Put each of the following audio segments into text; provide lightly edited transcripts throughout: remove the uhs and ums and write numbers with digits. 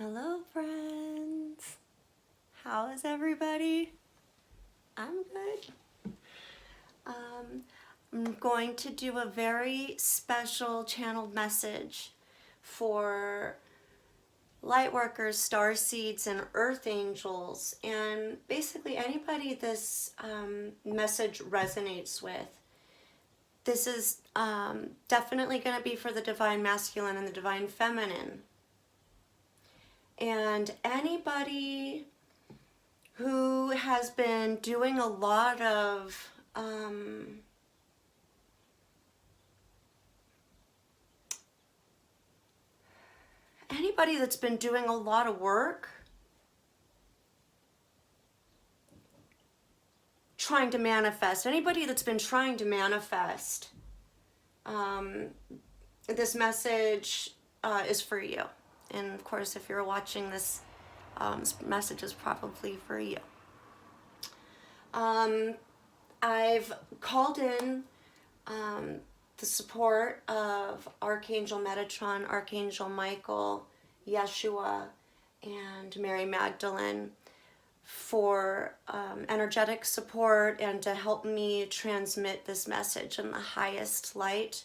Hello, friends. How is everybody? I'm good. I'm going to do a very special channeled message for Lightworkers, Starseeds, and Earth Angels, and basically anybody this message resonates with. This is definitely going to be for the Divine Masculine and the Divine Feminine. And anybody who has been doing a lot of anybody that's been doing a lot of work trying to manifest, anybody that's been trying to manifest, this message is for you. And of course, if you're watching this, this message is probably for you. I've called in the support of Archangel Metatron, Archangel Michael, Yeshua, and Mary Magdalen for energetic support and to help me transmit this message in the highest light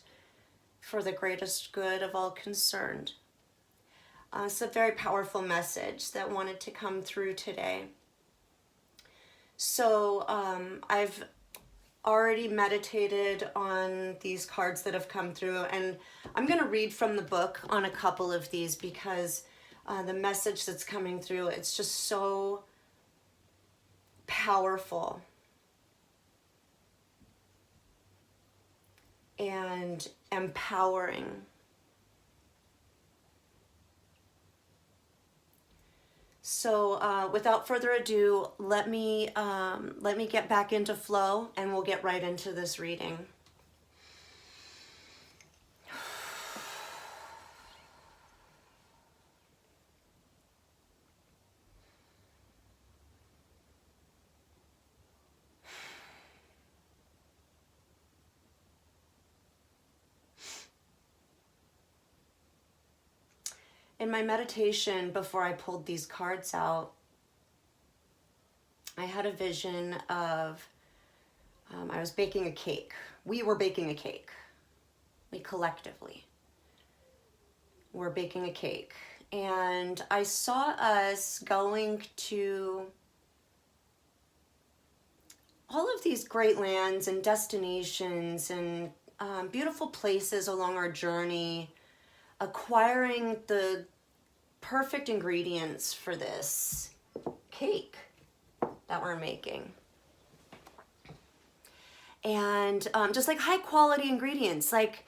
for the greatest good of all concerned. It's a very powerful message that wanted to come through today. So I've already meditated on these cards that have come through, and I'm going to read from the book on a couple of these because the message that's coming through, it's just so powerful and empowering. So without further ado, let me get back into flow and we'll get right into this reading. In my meditation, before I pulled these cards out, I had a vision of, I was baking a cake. We were baking a cake. We collectively were baking a cake. And I saw us going to all of these great lands and destinations and beautiful places along our journey, acquiring the perfect ingredients for this cake that we're making. And just like high quality ingredients, like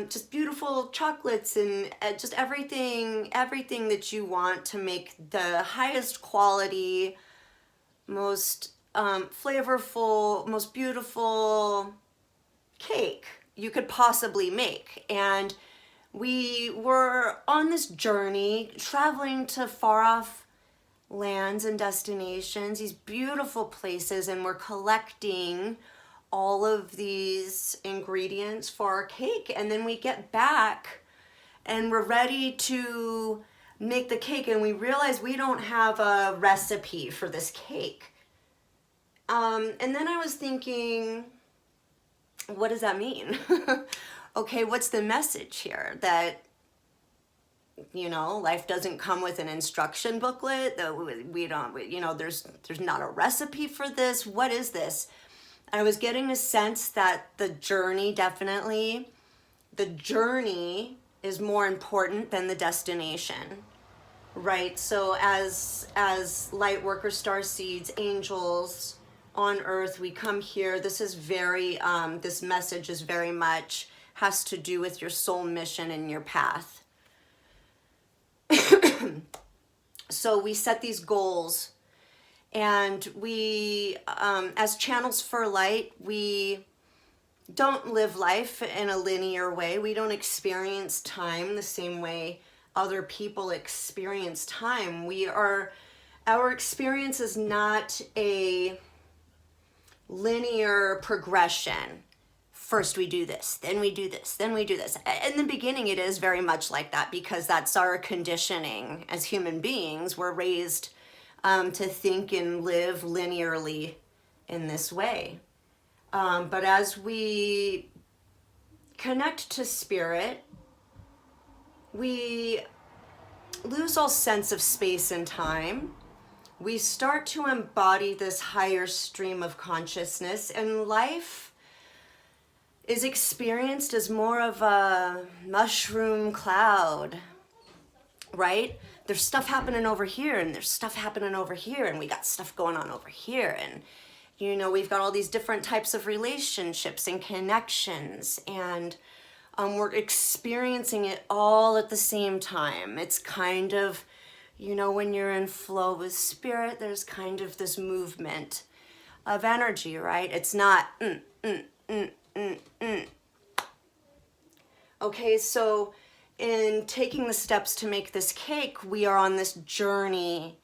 just beautiful chocolates and just everything that you want to make the highest quality, most flavorful, most beautiful cake you could possibly make. And we were on this journey, traveling to far off lands and destinations, these beautiful places, and we're collecting all of these ingredients for our cake. And then we get back and we're ready to make the cake, and we realize we don't have a recipe for this cake. And then I was thinking, what does that mean? Okay, what's the message here? That, you know, life doesn't come with an instruction booklet, that we don't, you know, there's not a recipe for this. What is this? I was getting a sense that the journey, definitely, the journey is more important than the destination, right? So as light workers, star seeds, angels on earth, we come here. This is very, this message is very much has to do with your soul mission and your path. So we set these goals, and we, as channels for light, we don't live life in a linear way. We don't experience time the same way other people experience time. Our experience is not a linear progression first we do this, then we do this, then we do this. In the beginning, it is very much like that because that's our conditioning as human beings. We're raised to think and live linearly in this way. But as we connect to spirit, we lose all sense of space and time. We start to embody this higher stream of consciousness, and life is experienced as more of a mushroom cloud, right? There's stuff happening over here, and there's stuff happening over here, and we got stuff going on over here, and you know, we've got all these different types of relationships and connections, and we're experiencing it all at the same time. It's kind of, you know, when you're in flow with spirit, there's kind of this movement of energy, right? It's not, Okay, so in taking the steps to make this cake, we are on this journey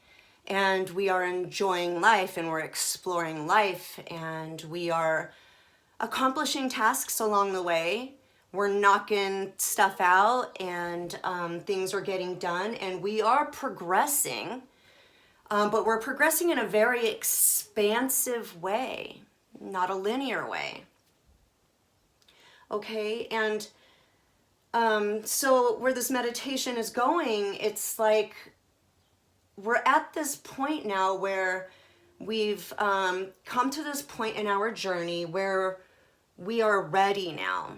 and we are enjoying life and we're exploring life and we are accomplishing tasks along the way. We're knocking stuff out and things are getting done and we are progressing, but we're progressing in a very expansive way, not a linear way. Okay, and so where this meditation is going, it's like we're at this point now where we've come to this point in our journey where we are ready now.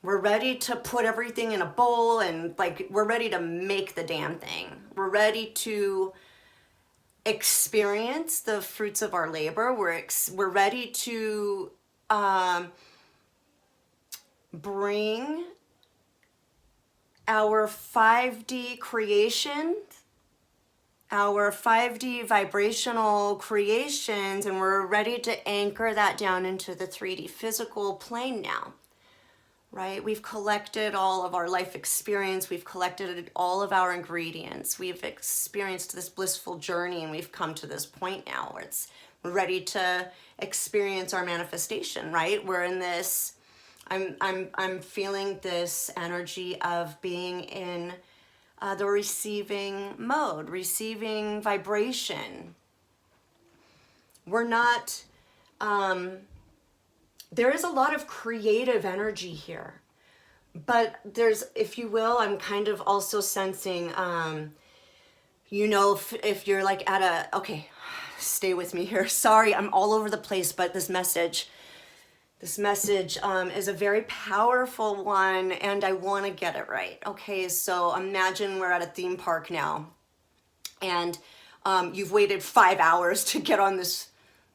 We're ready to put everything in a bowl and like we're ready to make the damn thing. We're ready to experience the fruits of our labor. We're ready to bring our 5D creation, our 5D vibrational creations, and we're ready to anchor that down into the 3D physical plane now, right? We've collected all of our life experience. We've collected all of our ingredients. We've experienced this blissful journey, and we've come to this point now where we're ready to experience our manifestation, right? We're in this, I'm feeling this energy of being in the receiving mode, receiving vibration. We're not, there is a lot of creative energy here, but there's, if you will, I'm kind of also sensing, you know, if you're like at a, okay, stay with me here. Sorry, I'm all over the place, but this message is a very powerful one and I want to get it right. Okay, so imagine we're at a theme park now and you've waited 5 hours to get on this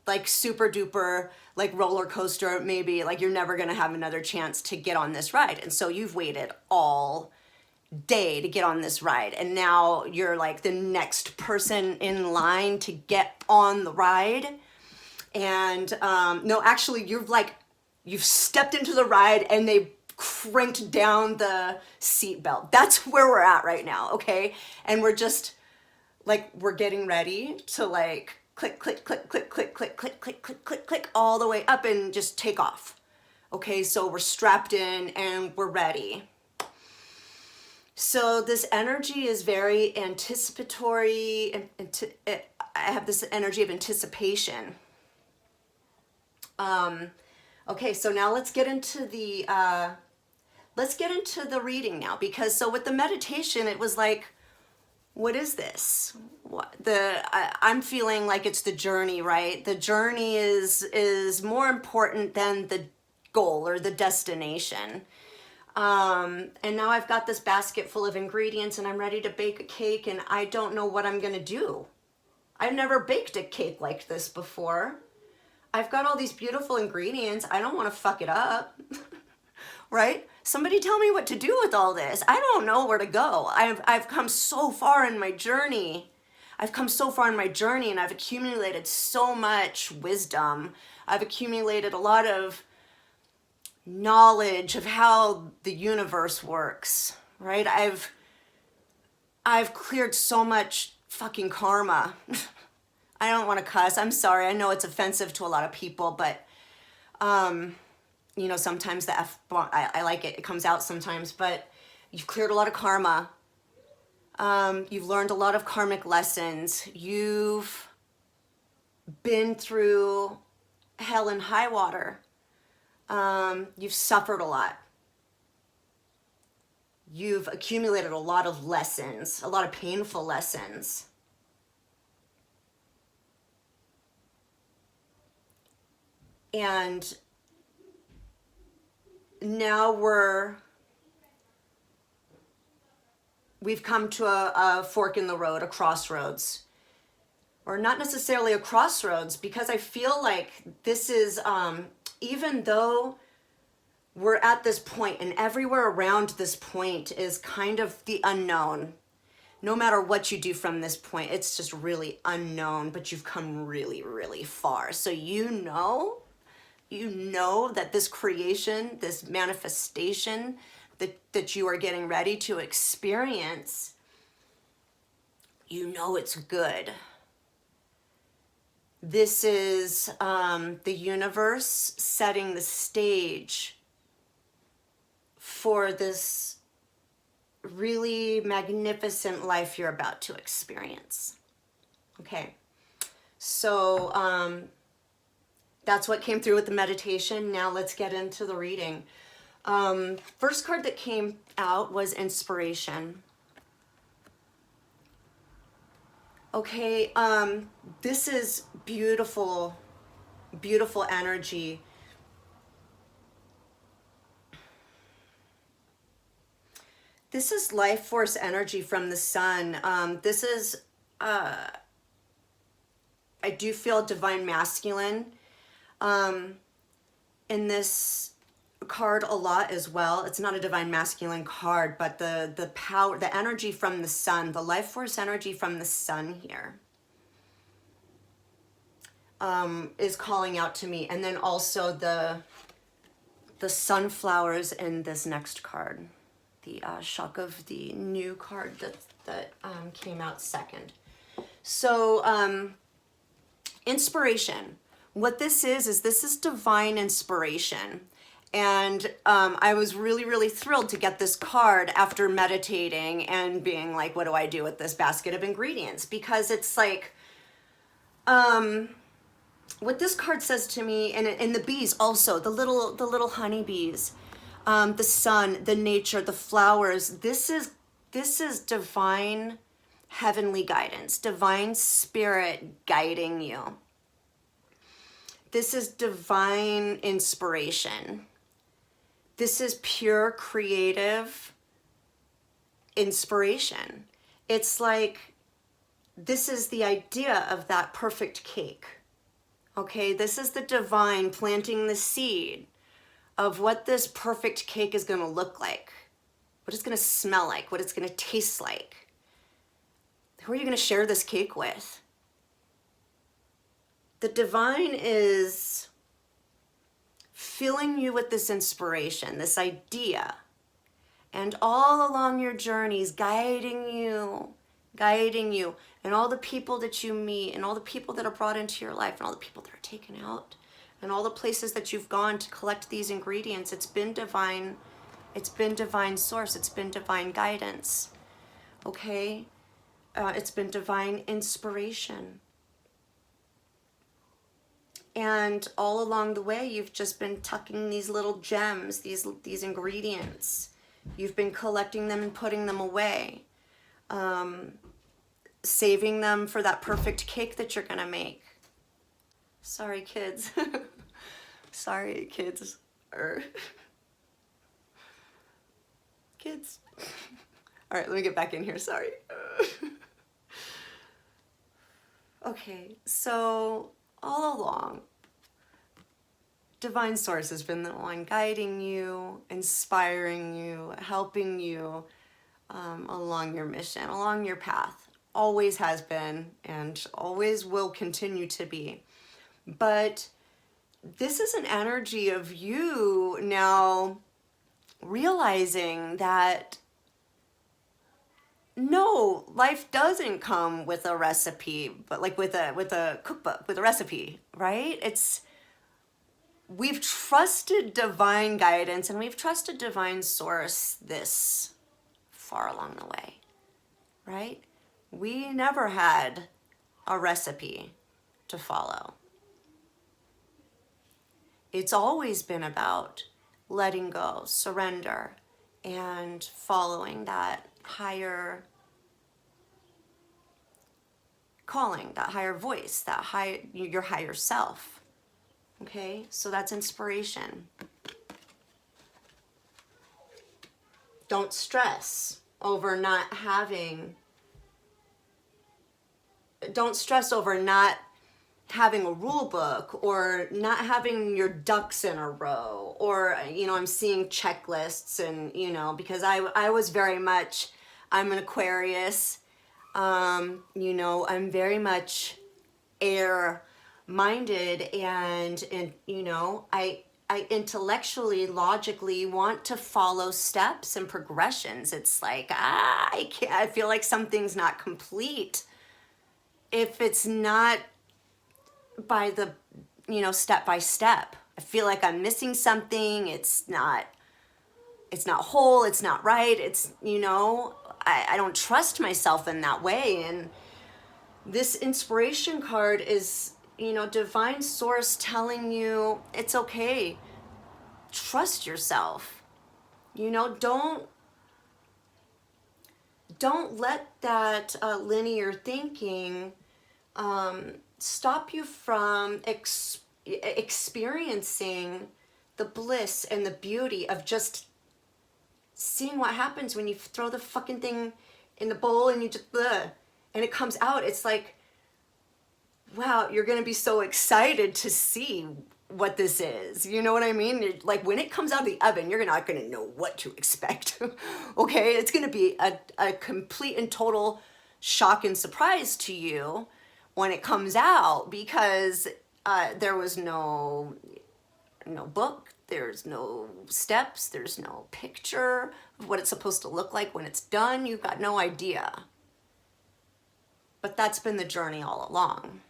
like super duper like roller coaster, maybe like you're never going to have another chance to get on this ride. And so you've waited all day to get on this ride. And now you're like the next person in line to get on the ride. And no, actually you've stepped into the ride and they cranked down the seat belt. That's where we're at right now, okay? And we're just like, we're getting ready to like click, click, click, click, click, click, click, click, click, click, click, all the way up and just take off. Okay, so we're strapped in and we're ready. So this energy is very anticipatory, and I have this energy of anticipation. Okay, so now let's get into the reading now, because so with the meditation, it was like, what is this? I'm feeling like it's the journey, right? The journey is more important than the goal or the destination. And now I've got this basket full of ingredients and I'm ready to bake a cake and I don't know what I'm gonna do. I've never baked a cake like this before. I've got all these beautiful ingredients. I don't want to fuck it up, right? Somebody tell me what to do with all this. I don't know where to go. I've come so far in my journey. I've come so far in my journey and I've accumulated so much wisdom. I've accumulated a lot of knowledge of how the universe works, right? I've cleared so much fucking karma. I don't want to cuss. I'm sorry. I know it's offensive to a lot of people, but You know, sometimes the F, I like it. It comes out sometimes, but you've cleared a lot of karma. You've learned a lot of karmic lessons. You've been through hell and high water. You've suffered a lot. You've accumulated a lot of lessons, a lot of painful lessons. And now we've come to a fork in the road, a crossroads. Or not necessarily a crossroads, because I feel like this is, even though we're at this point and everywhere around this point is kind of the unknown. No matter what you do from this point, it's just really unknown, but you've come really, really far. So you know that this creation, this manifestation that you are getting ready to experience, you know it's good. This is the universe setting the stage for this really magnificent life you're about to experience. Okay, so that's what came through with the meditation. Now let's get into the reading. First card that came out was inspiration. Okay, this is beautiful, beautiful energy. This is life force energy from the sun. This is, I do feel divine masculine in this card a lot as well. It's not a divine masculine card, but the power, the energy from the sun, the life force energy from the sun here is calling out to me. And then also the sunflowers in this next card, the shock of the new card that came out second. So inspiration. What this is this is divine inspiration. And I was really, really thrilled to get this card after meditating and being like, what do I do with this basket of ingredients? Because it's like, what this card says to me, and the bees also, the little honeybees, the sun, the nature, the flowers, this is divine heavenly guidance, divine spirit guiding you. This is divine inspiration. This is pure creative inspiration. It's like, this is the idea of that perfect cake. Okay, this is the divine planting the seed of what this perfect cake is going to look like, what it's going to smell like, what it's going to taste like. Who are you going to share this cake with? The divine is filling you with this inspiration, this idea, and all along your journeys, guiding you, and all the people that you meet, and all the people that are brought into your life, and all the people that are taken out, and all the places that you've gone to collect these ingredients. It's been divine source, it's been divine guidance, okay? It's been divine inspiration. And all along the way, you've just been tucking these little gems, these ingredients. You've been collecting them and putting them away, saving them for that perfect cake that you're gonna make. Sorry, kids. Sorry, kids. Kids. All right, let me get back in here. Sorry. Okay, so all along, divine source has been the one guiding you, inspiring you, helping you along your mission, along your path. Always has been and always will continue to be. But this is an energy of you now realizing that no, life doesn't come with a recipe, but like with a cookbook, with a recipe, right? we've trusted divine guidance and we've trusted divine source this far along the way, right? We never had a recipe to follow. It's always been about letting go, surrender, and following that higher calling, that higher voice, your higher self. Okay, so that's inspiration. Don't stress over not having a rule book or not having your ducks in a row, or I'm seeing checklists, and because I was very much, I'm an Aquarius, I'm very much air minded, and I intellectually, logically want to follow steps and progressions. It's like I feel like something's not complete if it's not by the step by step. I feel like I'm missing something. It's not whole, it's not right. It's I don't trust myself in that way. And this inspiration card is divine source telling you it's okay. Trust yourself. Don't let that linear thinking stop you from experiencing the bliss and the beauty of just seeing what happens when you throw the fucking thing in the bowl and you just and it comes out. It's like, wow, you're gonna be so excited to see what this is. You know what I mean? Like when it comes out of the oven, you're not gonna know what to expect. Okay, it's gonna be a complete and total shock and surprise to you when it comes out, because there was no book, there's no steps, there's no picture of what it's supposed to look like when it's done. You've got no idea. But that's been the journey all along.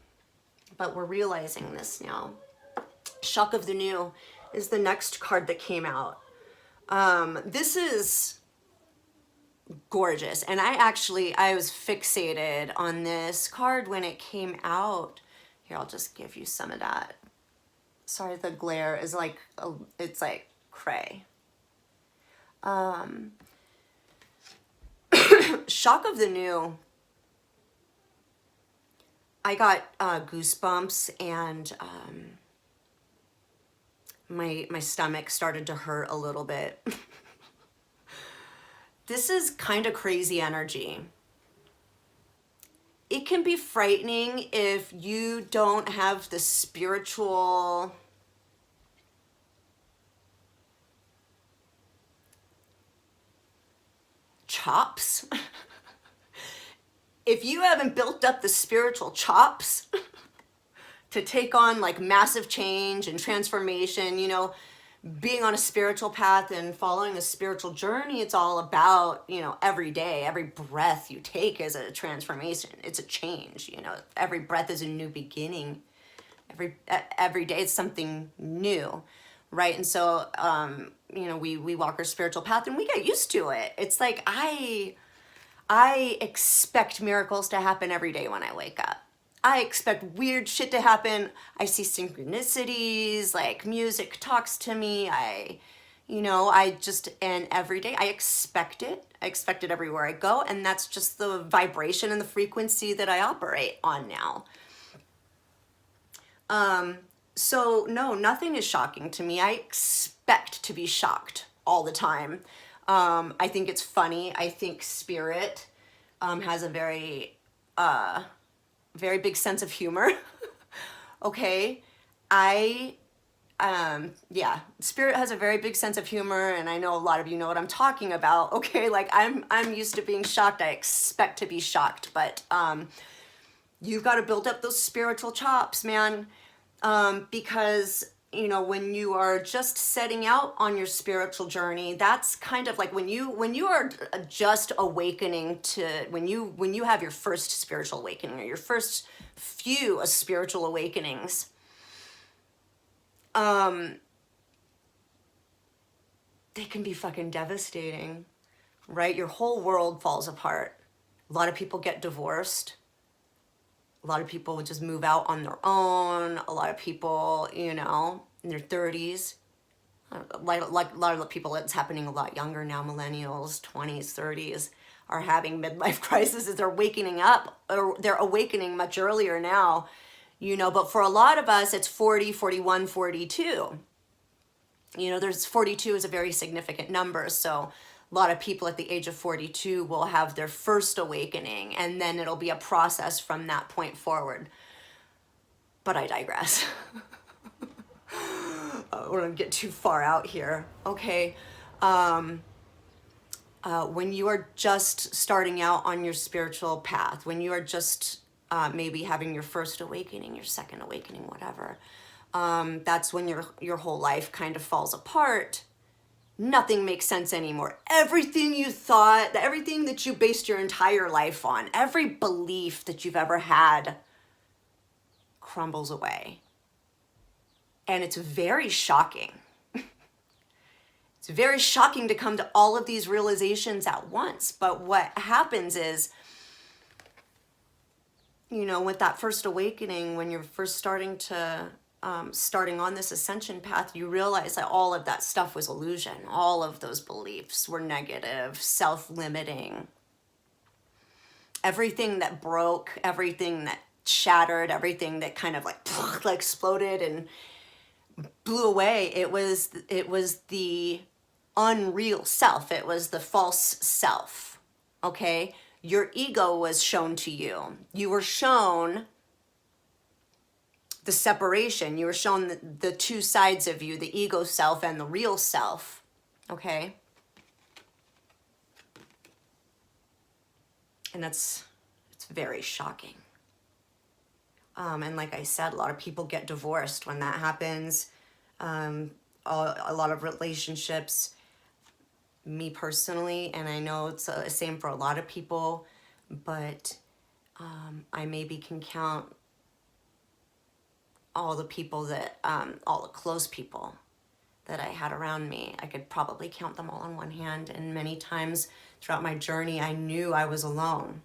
But we're realizing this now. Shock of the New is the next card that came out. This is gorgeous, and I was fixated on this card when it came out. Here, I'll just give you some of that. Sorry, the glare is like it's like cray. Shock of the New, I got goosebumps, and my stomach started to hurt a little bit. This is kind of crazy energy. It can be frightening if you don't have the spiritual chops. If you haven't built up the spiritual chops to take on like massive change and transformation, being on a spiritual path and following a spiritual journey, it's all about, every day, every breath you take is a transformation. It's a change, every breath is a new beginning. Every day it's something new, right? And so, we walk our spiritual path and we get used to it. It's like, I expect miracles to happen every day when I wake up. I expect weird shit to happen. I see synchronicities, like music talks to me. And every day I expect it. I expect it everywhere I go. And that's just the vibration and the frequency that I operate on now. So no, nothing is shocking to me. I expect to be shocked all the time. I think it's funny. I think spirit has a very big sense of humor. Okay. Spirit has a very big sense of humor, and I know a lot of you know what I'm talking about. Okay. Like I'm used to being shocked. I expect to be shocked, but, you've got to build up those spiritual chops, man. Because, when you are just setting out on your spiritual journey, that's kind of like when you are just awakening to, when you have your first spiritual awakening or your first few spiritual awakenings, they can be fucking devastating, right? Your whole world falls apart. A lot of people get divorced. A lot of people would just move out on their own. A lot of people, you know, in their 30s. Like a lot of the people, it's happening a lot younger now, millennials, 20s, 30s, are having midlife crises. They're waking up, or they're awakening much earlier now, you know, but for a lot of us, it's 40, 41, 42. You know, there's 42 is a very significant number. So a lot of people at the age of 42 will have their first awakening, and then it'll be a process from that point forward. But I digress. We're gonna get too far out here. Okay. When you are just starting out on your spiritual path, when you are just maybe having your first awakening, your second awakening, whatever, that's when your whole life kind of falls apart. Nothing makes sense anymore. Everything you thought, everything that you based your entire life on, every belief that you've ever had crumbles away. And it's very shocking. It's very shocking to come to all of these realizations at once. But what happens is, you know, with that first awakening, when you're first starting on this ascension path, you realize that all of that stuff was illusion. All of those beliefs were negative, self-limiting. Everything that broke, everything that shattered, everything that kind of like exploded and blew away, it was the unreal self. It was the false self. Okay? Your ego was shown to you. You were shown the separation. You were shown the two sides of you, the ego self and the real self. Okay? And it's very shocking. And like I said, a lot of people get divorced when that happens. A lot of relationships, me personally, and I know it's the same for a lot of people, but I maybe can count all the people that, all the close people that I had around me. I could probably count them all on one hand, and many times throughout my journey, I knew I was alone.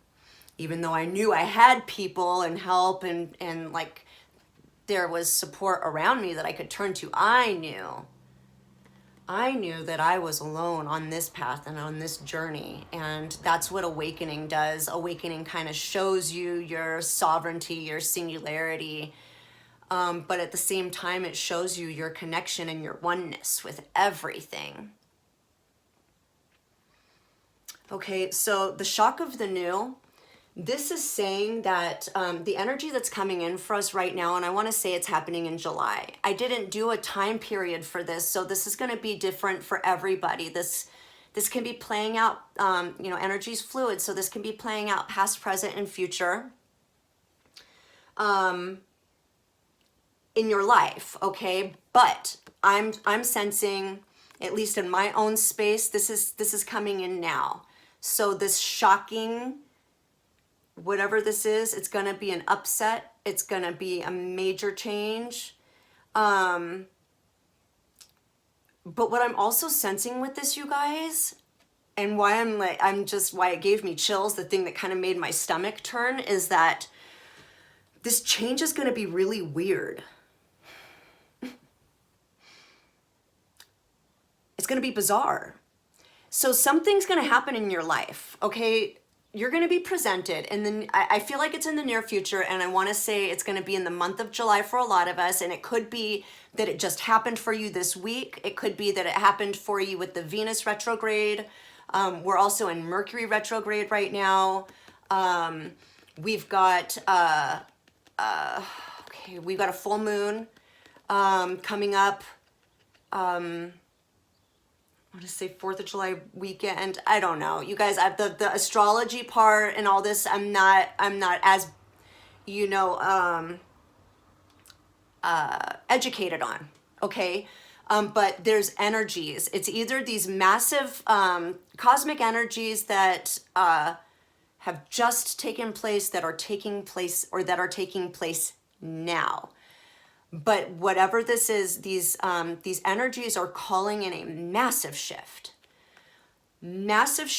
Even though I knew I had people and help and like there was support around me that I could turn to, I knew that I was alone on this path and on this journey. And that's what awakening does. Awakening kind of shows you your sovereignty, your singularity. But at the same time, it shows you your connection and your oneness with everything. Okay, so the shock of the new. This is saying that the energy that's coming in for us right now, and I want to say it's happening in July. I didn't do a time period for this, so this is going to be different for everybody. This can be playing out, you know, energy's fluid, so this can be playing out past, present, and future in your life, okay? But I'm sensing, at least in my own space, this is coming in now. So this shocking, whatever this is, it's going to be an upset. It's going to be a major change. But what I'm also sensing with this, you guys, and why why it gave me chills, the thing that kind of made my stomach turn, is that this change is going to be really weird. It's going to be bizarre. So something's going to happen in your life, okay? You're going to be presented, and then I feel like it's in the near future, and I want to say it's going to be in the month of July for a lot of us, and it could be that it just happened for you this week. It could be that it happened for you with the Venus retrograde. We're also in Mercury retrograde right now. We've got we've got a full moon coming up. I want to say 4th of July weekend. I don't know. You guys, the astrology part and all this, I'm not as, you know, educated on, okay? But there's energies. It's either these massive cosmic energies that have just taken place, that are taking place, or that are taking place now. But whatever this is, these energies are calling in a massive shift, massive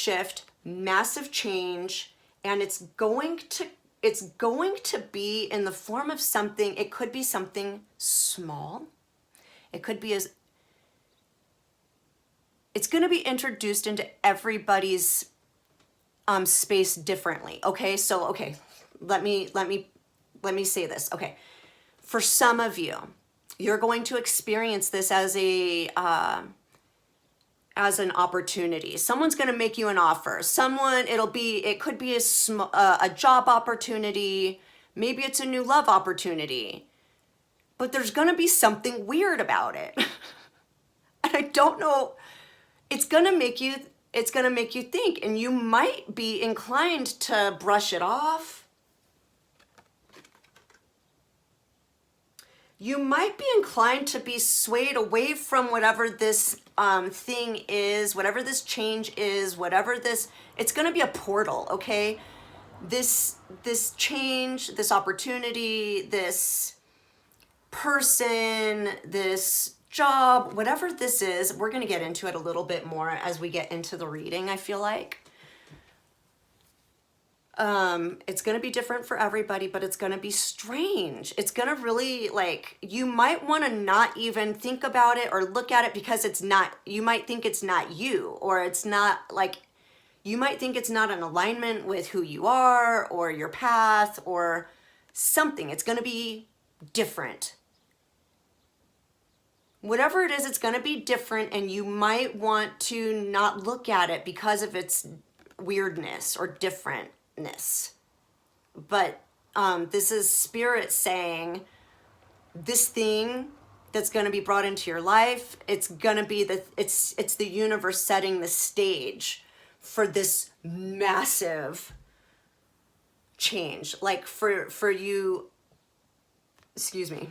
change, and it's going to be in the form of something. It could be something small. It could be it's going to be introduced into everybody's space differently. Okay, so let me say this. Okay, for some of you, you're going to experience this as an opportunity. Someone's going to make you an offer. It could be a job opportunity. Maybe it's a new love opportunity. But there's going to be something weird about it. And I don't know, it's going to make you think, and you might be inclined to brush it off. You might be inclined to be swayed away from whatever this thing is, whatever this change is, it's going to be a portal, okay? This change, this opportunity, this person, this job, whatever this is, we're going to get into it a little bit more as we get into the reading, I feel like. It's going to be different for everybody, but it's going to be strange. It's going to really, like, you might want to not even think about it or look at it because you might think it's not you, or it's not like, you might think it's not in alignment with who you are or your path or something. It's going to be different. Whatever it is, it's going to be different, and you might want to not look at it because of its weirdness or differentness. But this is spirit saying this thing that's going to be brought into your life, it's going to be it's the universe setting the stage for this massive change. Like for you, excuse me,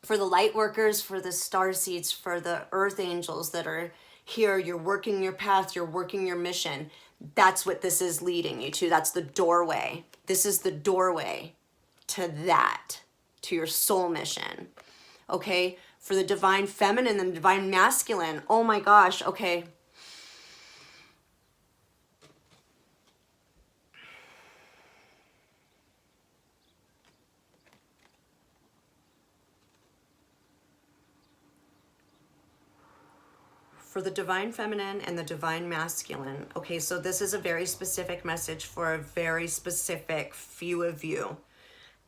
for the light workers, for the star seeds, for the earth angels that are here, you're working your path, you're working your mission. That's what this is leading you to. That's the doorway. This is the doorway to that, to your soul mission. Okay? For the divine feminine and the divine masculine. Oh my gosh, okay. For the divine feminine and the divine masculine. Okay, so this is a very specific message for a very specific few of you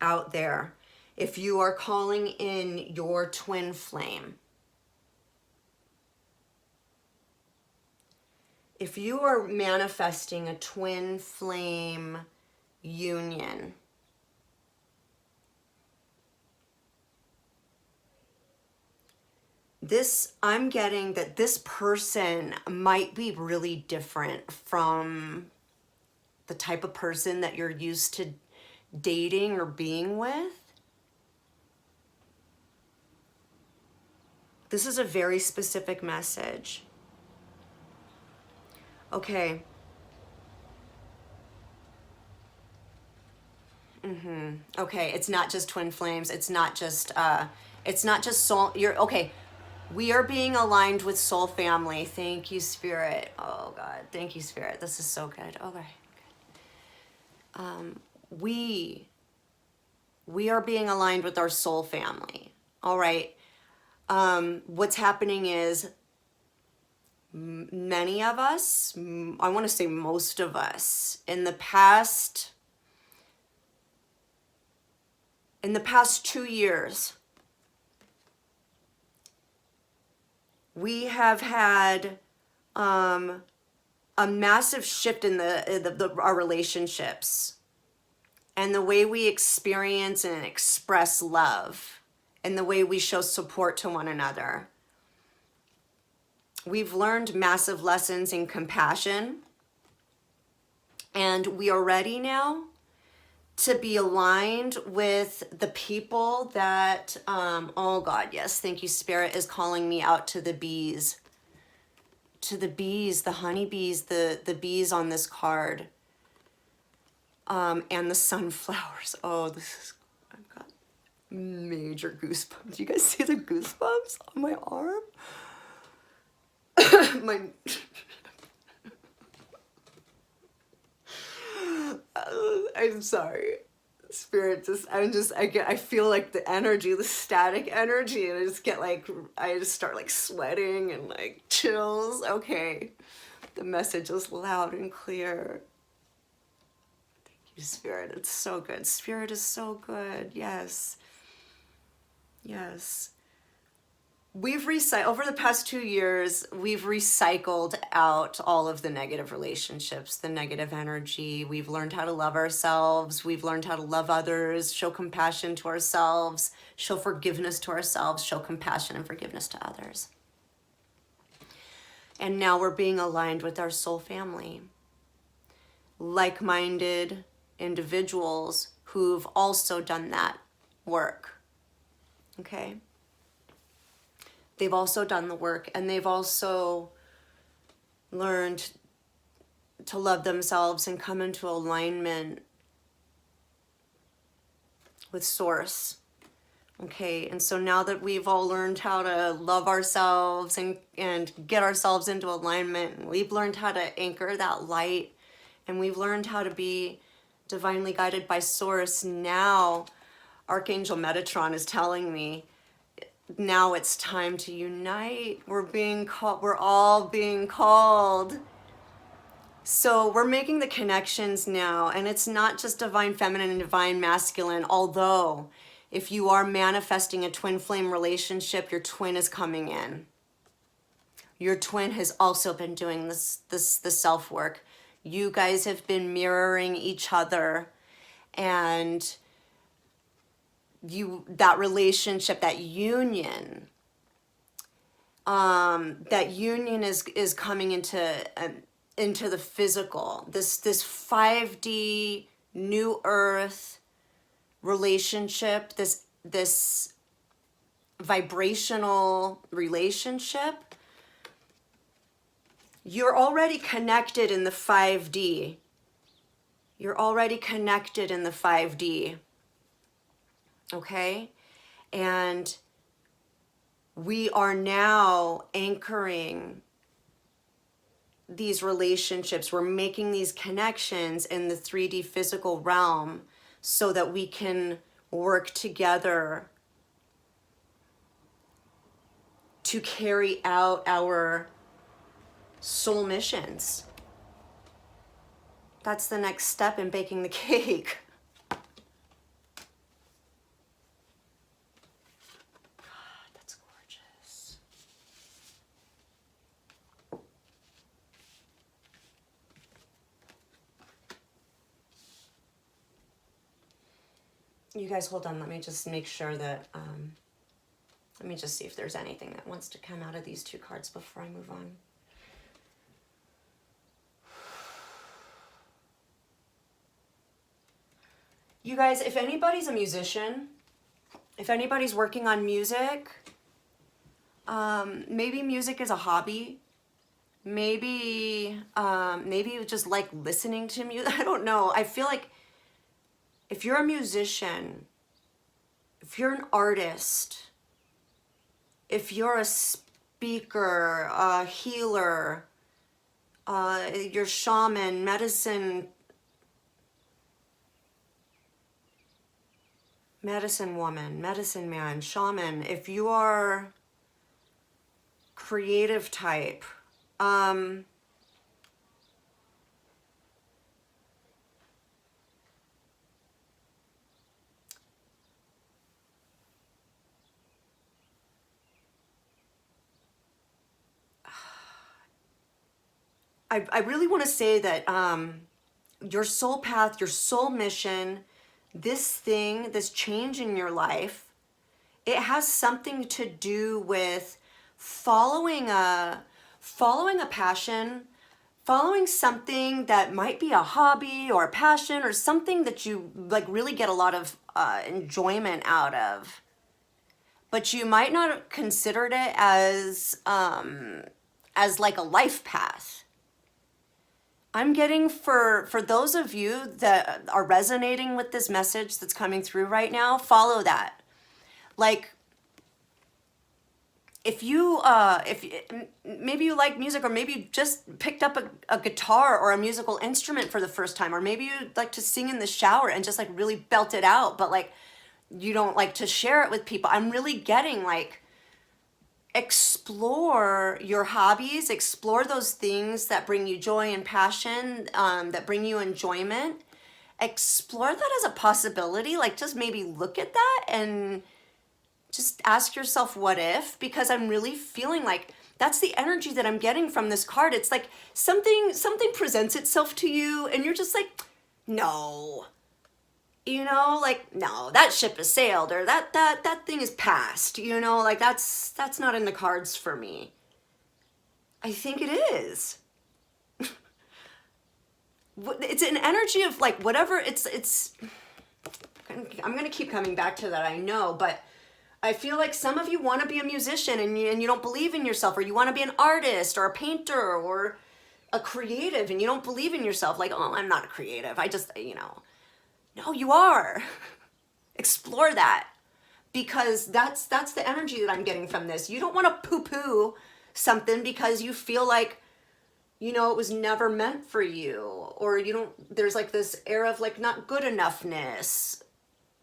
out there. If you are calling in your twin flame, if you are manifesting a twin flame union, I'm getting that this person might be really different from the type of person that you're used to dating or being with. This is a very specific message. Okay. Okay, it's not just twin flames. It's not just soul. Okay. We are being aligned with soul family. Thank you, Spirit. Oh, God. Thank you, Spirit. This is so good. Okay. We are being aligned with our soul family. All right. What's happening is many of us, I want to say most of us, in the past 2 years, we have had a massive shift in our relationships and the way we experience and express love and the way we show support to one another. We've learned massive lessons in compassion, and we are ready now to be aligned with the people that, oh God, yes, thank you, Spirit is calling me out to the bees, the honeybees, the bees on this card, and the sunflowers. Oh, this is, oh God. Major goosebumps. Do you guys see the goosebumps on my arm? my I'm sorry. Spirit, I feel like the energy, the static energy, and I just start like sweating and like chills. Okay. The message is loud and clear. Thank you, Spirit. It's so good. Spirit is so good. Yes. Yes. We've recycled, over the past 2 years, we've recycled out all of the negative relationships, the negative energy. We've learned how to love ourselves. We've learned how to love others, show compassion to ourselves, show forgiveness to ourselves, show compassion and forgiveness to others. And now we're being aligned with our soul family, like-minded individuals who've also done that work. Okay? They've also done the work, and they've also learned to love themselves and come into alignment with Source. Okay, and so now that we've all learned how to love ourselves and get ourselves into alignment, and we've learned how to anchor that light, and we've learned how to be divinely guided by Source, now Archangel Metatron is telling me, now it's time to unite. We're being called, we're all being called. So we're making the connections now, and it's not just divine feminine and divine masculine, although if you are manifesting a twin flame relationship, your twin is coming in. Your twin has also been doing the self-work. You guys have been mirroring each other, and that relationship, that union is coming into the physical. This 5D new earth relationship, this vibrational relationship. You're already connected in the 5D. You're already connected in the 5D. Okay? And we are now anchoring these relationships. We're making these connections in the 3D physical realm so that we can work together to carry out our soul missions. That's the next step in baking the cake. You guys hold on, let me just make sure that, let me just see if there's anything that wants to come out of these 2 cards before I move on. You guys, if anybody's a musician, if anybody's working on music, maybe music is a hobby. Maybe you just like listening to music. I don't know. I feel like if you're a musician, if you're an artist, if you're a speaker, a healer, you're shaman, medicine woman, medicine man, shaman, if you are creative type, I really want to say that your soul path, your soul mission, this change in your life, it has something to do with following a passion, following something that might be a hobby or a passion or something that you like really get a lot of enjoyment out of, but you might not have considered it as like a life path. I'm getting for those of you that are resonating with this message that's coming through right now, follow that. Like, if maybe you like music, or maybe you just picked up a guitar or a musical instrument for the first time, or maybe you like to sing in the shower and just like really belt it out, but like you don't like to share it with people. I'm really getting like, explore your hobbies, explore those things that bring you joy and passion, that bring you enjoyment. Explore that as a possibility. Like, just maybe look at that and just ask yourself, what if? Because I'm really feeling like that's the energy that I'm getting from this card. It's like something presents itself to you and you're just like, no, you know, like, no, that ship has sailed, or that thing is past, you know, like that's not in the cards for me. I think it is. It's an energy of like, whatever, it's I'm going to keep coming back to that, I know, but I feel like some of you want to be a musician and you don't believe in yourself, or you want to be an artist or a painter or a creative and you don't believe in yourself. Like, oh, I'm not a creative. I just, you know, no, you are. Explore that, because that's the energy that I'm getting from this. You don't want to poo-poo something because you feel like, you know, it was never meant for you, or you don't, there's like this air of like not good enoughness.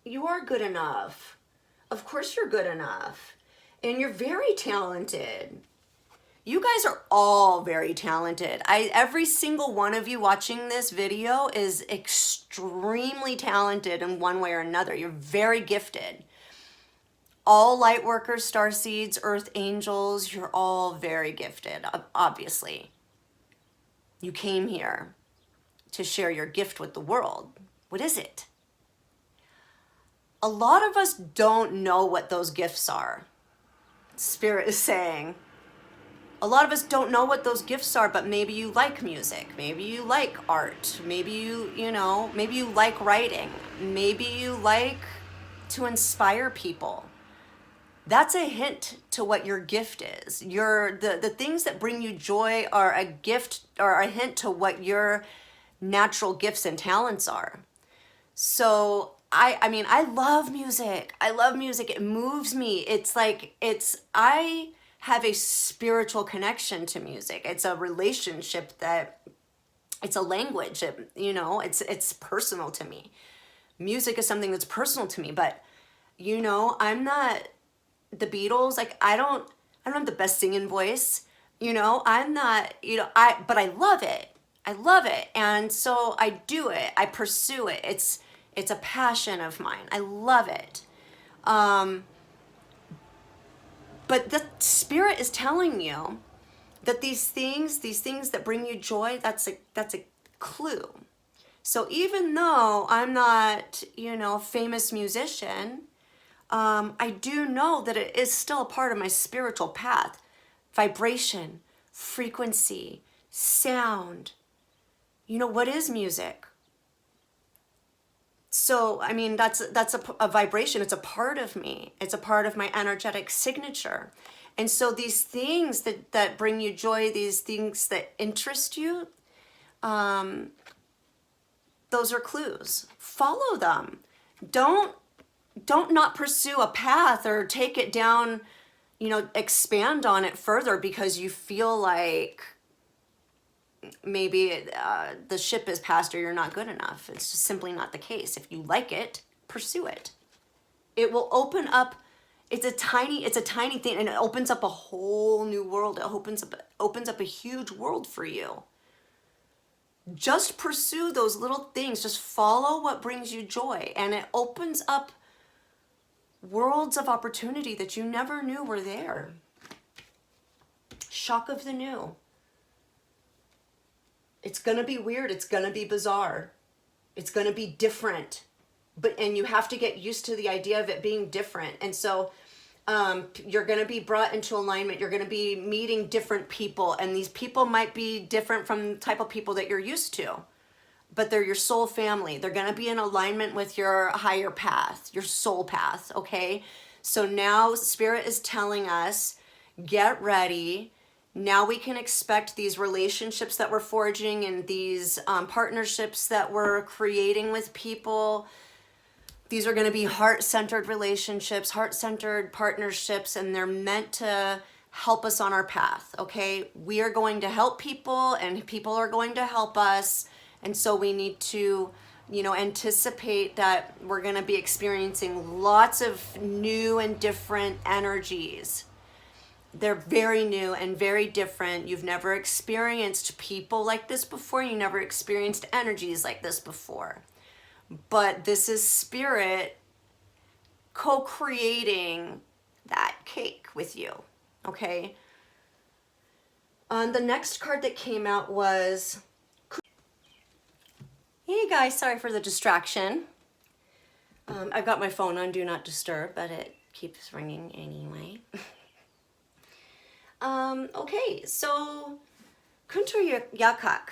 You are good enough. Of course you're good enough. And you're very talented. You guys are all very talented. Every single one of you watching this video is extremely talented in one way or another. You're very gifted. All light workers, star seeds, earth angels, you're all very gifted, obviously. You came here to share your gift with the world. What is it? A lot of us don't know what those gifts are. Spirit is saying, a lot of us don't know what those gifts are, but maybe you like music, maybe you like art, maybe you know, maybe you like writing, maybe you like to inspire people. That's a hint to what your gift is. The things that bring you joy are a gift, or a hint to what your natural gifts and talents are. So I mean, I love music. I love music. It moves me. It's like, I have a spiritual connection to music. It's a relationship it's a language, you know, it's personal to me. Music is something that's personal to me, but you know, I'm not the Beatles. Like, I don't have the best singing voice, you know, I'm not, you know, but I love it. I love it. And so I do it. I pursue it. It's a passion of mine. I love it. But the Spirit is telling you that these things that bring you joy, that's a clue. So even though I'm not, you know, a famous musician, I do know that it is still a part of my spiritual path. Vibration, frequency, sound. You know, what is music? So, I mean, that's a vibration. It's a part of me. It's a part of my energetic signature. And so these things that bring you joy, these things that interest you, those are clues. Follow them. Don't not pursue a path or take it down, you know, expand on it further because you feel like maybe the ship is past or you're not good enough. It's just simply not the case. If you like it, pursue it. It will open up. It's a tiny thing, and it opens up a whole new world. It opens up a huge world for you. Just pursue those little things. Just follow what brings you joy, and it opens up worlds of opportunity that you never knew were there. Shock of the new. It's going to be weird. It's going to be bizarre. It's going to be different. And you have to get used to the idea of it being different. And so you're going to be brought into alignment. You're going to be meeting different people. And these people might be different from the type of people that you're used to. But they're your soul family. They're going to be in alignment with your higher path, your soul path, okay? So now Spirit is telling us, get ready. Now we can expect these relationships that we're forging and these partnerships that we're creating with people. These are going to be heart-centered relationships, heart-centered partnerships, and they're meant to help us on our path, okay? We are going to help people, and people are going to help us, and so we need to, you know, anticipate that we're going to be experiencing lots of new and different energies. They're very new and very different. You've never experienced people like this before. You never experienced energies like this before. But this is spirit co-creating that cake with you, okay? The next card that came out was, hey guys, sorry for the distraction. I've got my phone on Do Not Disturb, but it keeps ringing anyway. Okay, so Kuntur Yakak.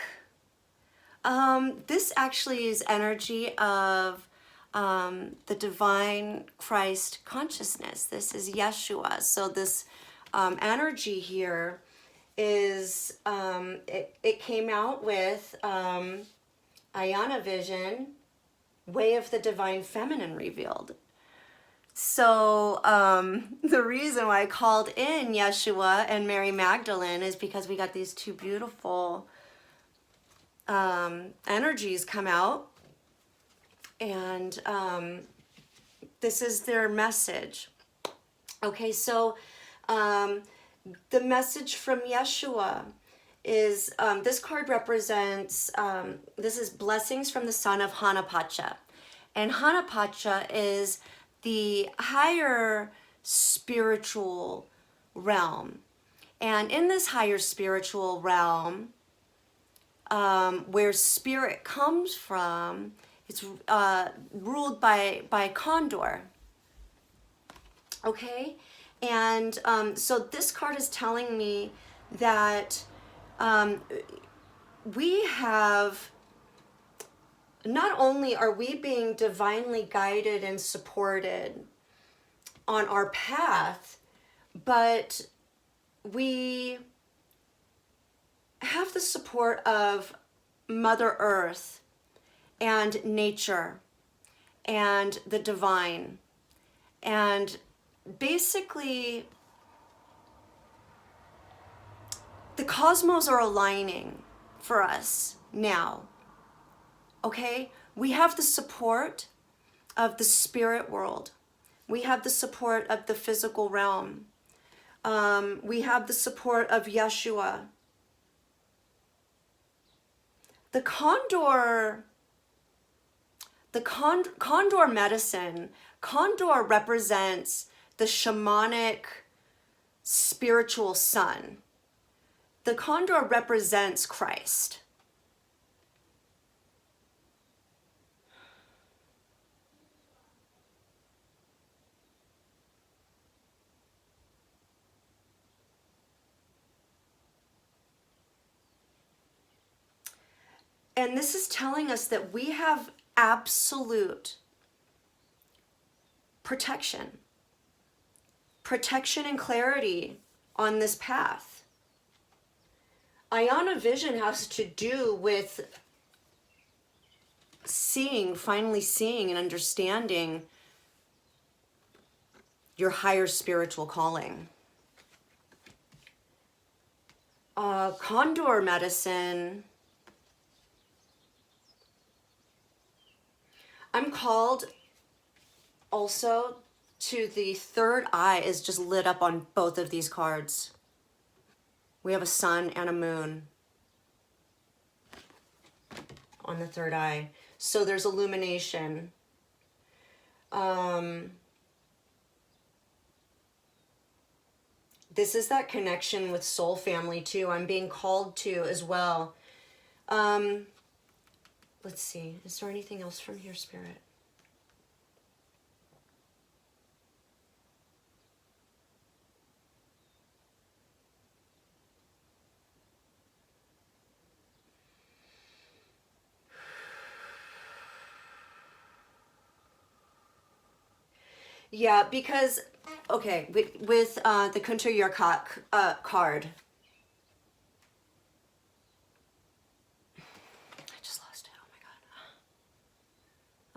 This actually is energy of the divine Christ consciousness. This is Yeshua. So this energy here is, it came out with Ayana Vision, Way of the Divine Feminine revealed. So the reason why I called in Yeshua and Mary Magdalen is because we got these two beautiful energies come out, and this is their message. Okay, so the message from Yeshua is, this card represents, this is blessings from the son of Hanapacha. And Hanapacha is the higher spiritual realm. And in this higher spiritual realm, where spirit comes from, it's ruled by Condor. Okay? And so this card is telling me that we have, not only are we being divinely guided and supported on our path, but we have the support of Mother Earth and nature and the divine. And basically, the cosmos are aligning for us now. Okay? We have the support of the spirit world. We have the support of the physical realm. We have the support of Yeshua. The condor, condor medicine, condor represents the shamanic spiritual sun. The condor represents Christ. And this is telling us that we have absolute protection and clarity on this path. Ayana vision has to do with seeing, finally seeing and understanding your higher spiritual calling. Condor medicine, I'm called also to the third eye is just lit up on both of these cards. We have a sun and a moon on the third eye. So there's illumination. This is that connection with soul family too. I'm being called to as well. Let's see, is there anything else from here, Spirit? Yeah, because, okay, with the Kuntur Yarkak card, I just lost it, oh my God.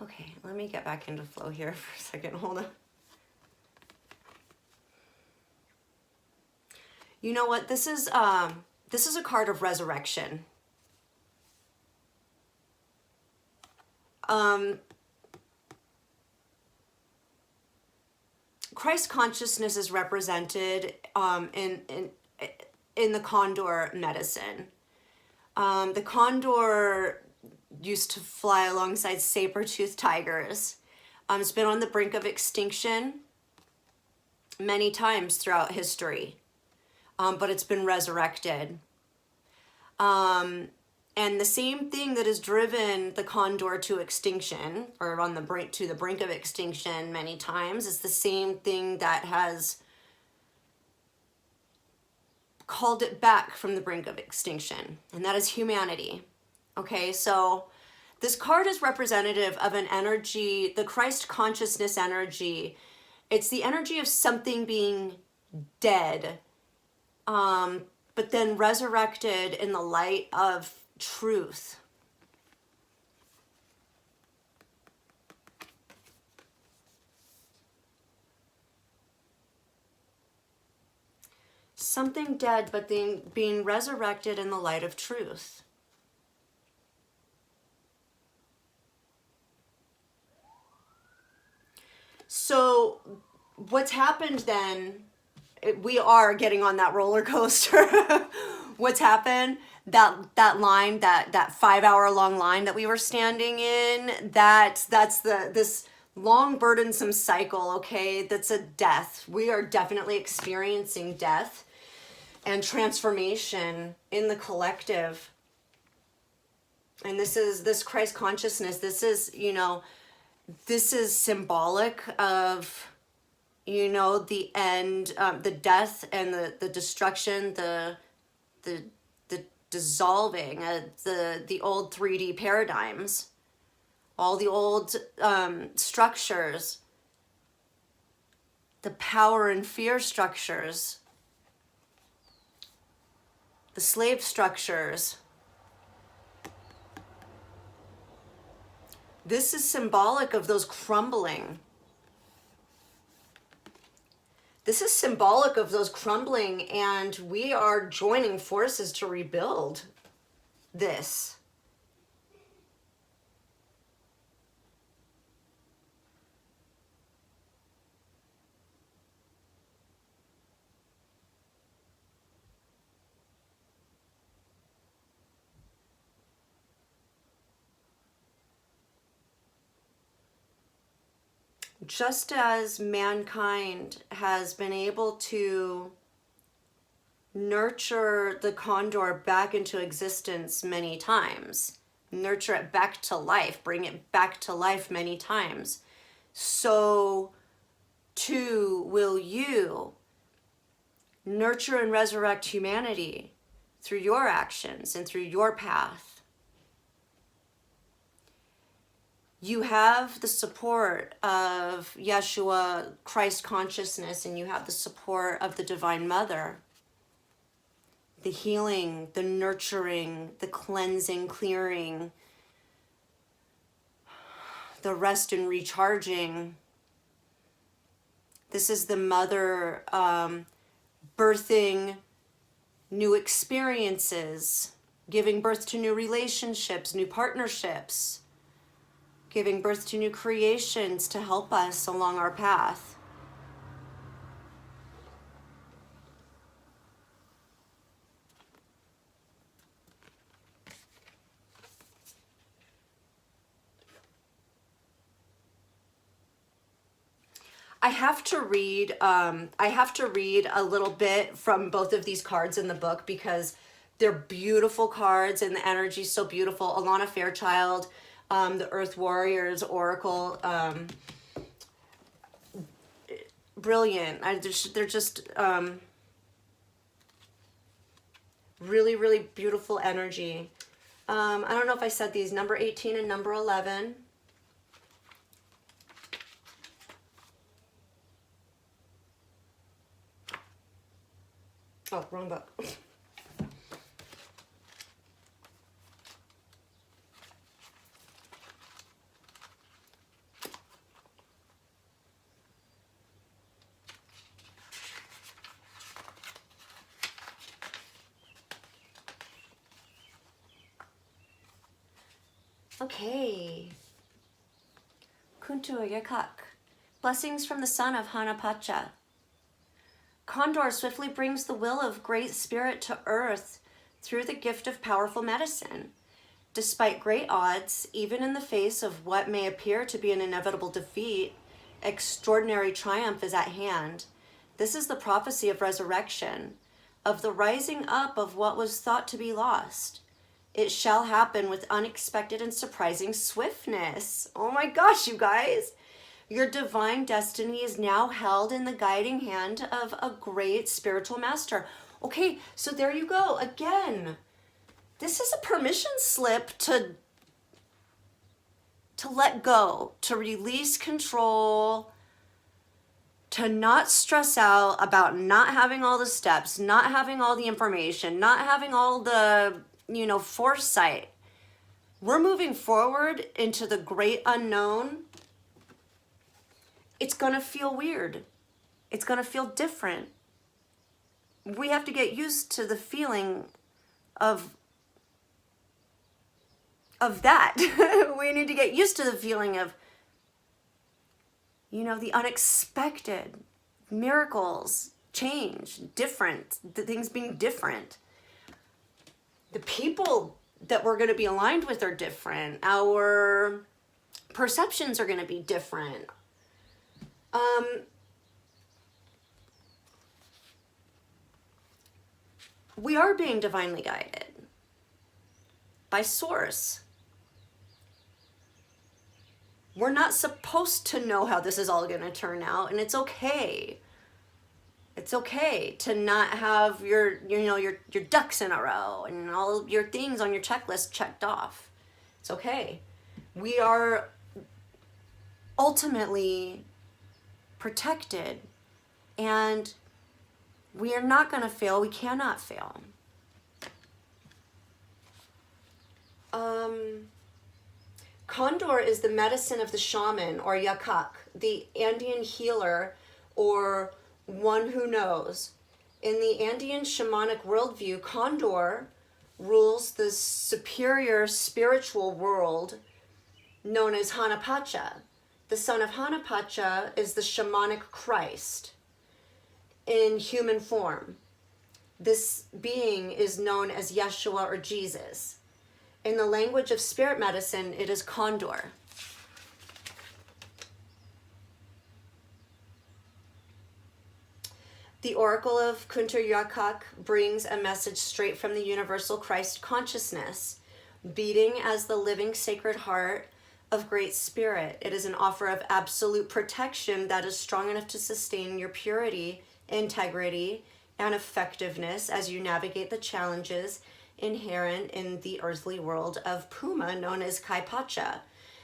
Okay, let me get back into flow here for a second. Hold on. You know what? This is a card of resurrection. Christ consciousness is represented in the condor medicine. The condor used to fly alongside saber-toothed tigers. It's been on the brink of extinction many times throughout history, but it's been resurrected. And the same thing that has driven the condor to extinction, or on the brink of extinction many times, is the same thing that has called it back from the brink of extinction, and that is humanity. Okay, so this card is representative of an energy, the Christ consciousness energy. It's the energy of something being dead, but then resurrected in the light of truth. Something dead, but then being resurrected in the light of truth. So what's happened then, we are getting on that roller coaster. What's happened, that line, that 5-hour long line that we were standing in, that's this long burdensome cycle, okay? That's a death. We are definitely experiencing death and transformation in the collective. And this Christ consciousness, this is, this is symbolic of, the end, the death and the destruction, the dissolving, the old 3D paradigms, all the old structures, the power and fear structures, the slave structures. This is symbolic of those crumbling. This is symbolic of those crumbling, and we are joining forces to rebuild this. Just as mankind has been able to nurture the condor back into existence many times, nurture it back to life, bring it back to life many times, so too will you nurture and resurrect humanity through your actions and through your path. You have the support of Yeshua, Christ consciousness, and you have the support of the Divine Mother. The healing, the nurturing, the cleansing, clearing, the rest and recharging. This is the Mother birthing new experiences, giving birth to new relationships, new partnerships, giving birth to new creations to help us along our path. I have to read a little bit from both of these cards in the book because they're beautiful cards and the energy is so beautiful. Alana Fairchild, the Earth Warriors Oracle, brilliant. They're just really, really beautiful energy. I don't know if I said these, number 18 and number 11. Oh, wrong book. Okay. Kuntu Yakak. Blessings from the son of Hanapacha. Condor swiftly brings the will of Great Spirit to earth through the gift of powerful medicine. Despite great odds, even in the face of what may appear to be an inevitable defeat, extraordinary triumph is at hand. This is the prophecy of resurrection, of the rising up of what was thought to be lost. It shall happen with unexpected and surprising swiftness. Oh my gosh, you guys. Your divine destiny is now held in the guiding hand of a great spiritual master. Okay, so there you go. Again, this is a permission slip to let go, to release control, to not stress out about not having all the steps, not having all the information, not having all the, foresight. We're moving forward into the great unknown. It's going to feel weird. It's going to feel different. We have to get used to the feeling of that. We need to get used to the feeling of, the unexpected, miracles, change, different, the things being different. The people that we're going to be aligned with are different. Our perceptions are going to be different. We are being divinely guided by Source. We're not supposed to know how this is all going to turn out, and it's okay. It's okay to not have your ducks in a row and all your things on your checklist checked off. It's okay. We are ultimately protected, and we are not going to fail. We cannot fail. Condor is the medicine of the shaman, or yakak, the Andean healer, or one who knows. In the Andean shamanic worldview, Condor rules the superior spiritual world known as Hanapacha. The son of Hanapacha is the shamanic Christ in human form. This being is known as Yeshua or Jesus. In the language of spirit medicine, it is Condor. The Oracle of Kuntur Yakak brings a message straight from the universal Christ consciousness, beating as the living sacred heart of Great Spirit. It is an offer of absolute protection that is strong enough to sustain your purity, integrity, and effectiveness as you navigate the challenges inherent in the earthly world of Puma, known as Kaipacha,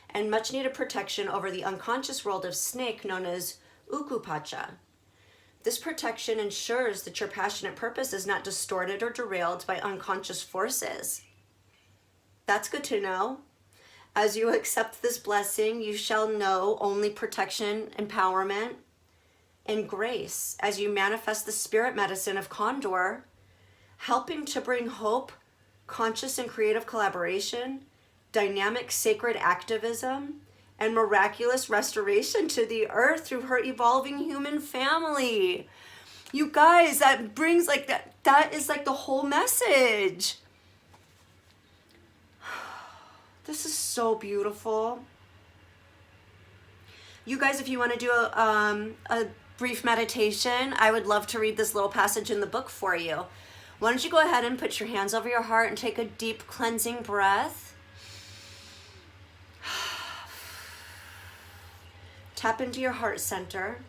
and much needed protection over the unconscious world of Snake, known as Ukupacha. This protection ensures that your passionate purpose is not distorted or derailed by unconscious forces. That's good to know. As you accept this blessing, you shall know only protection, empowerment, and grace as you manifest the spirit medicine of Condor, helping to bring hope, conscious and creative collaboration, dynamic sacred activism, and miraculous restoration to the earth through her evolving human family. You guys, that brings that is like the whole message. This is so beautiful. You guys, if you want to do a brief meditation, I would love to read this little passage in the book for you. Why don't you go ahead and put your hands over your heart and take a deep cleansing breath. Tap into your heart center.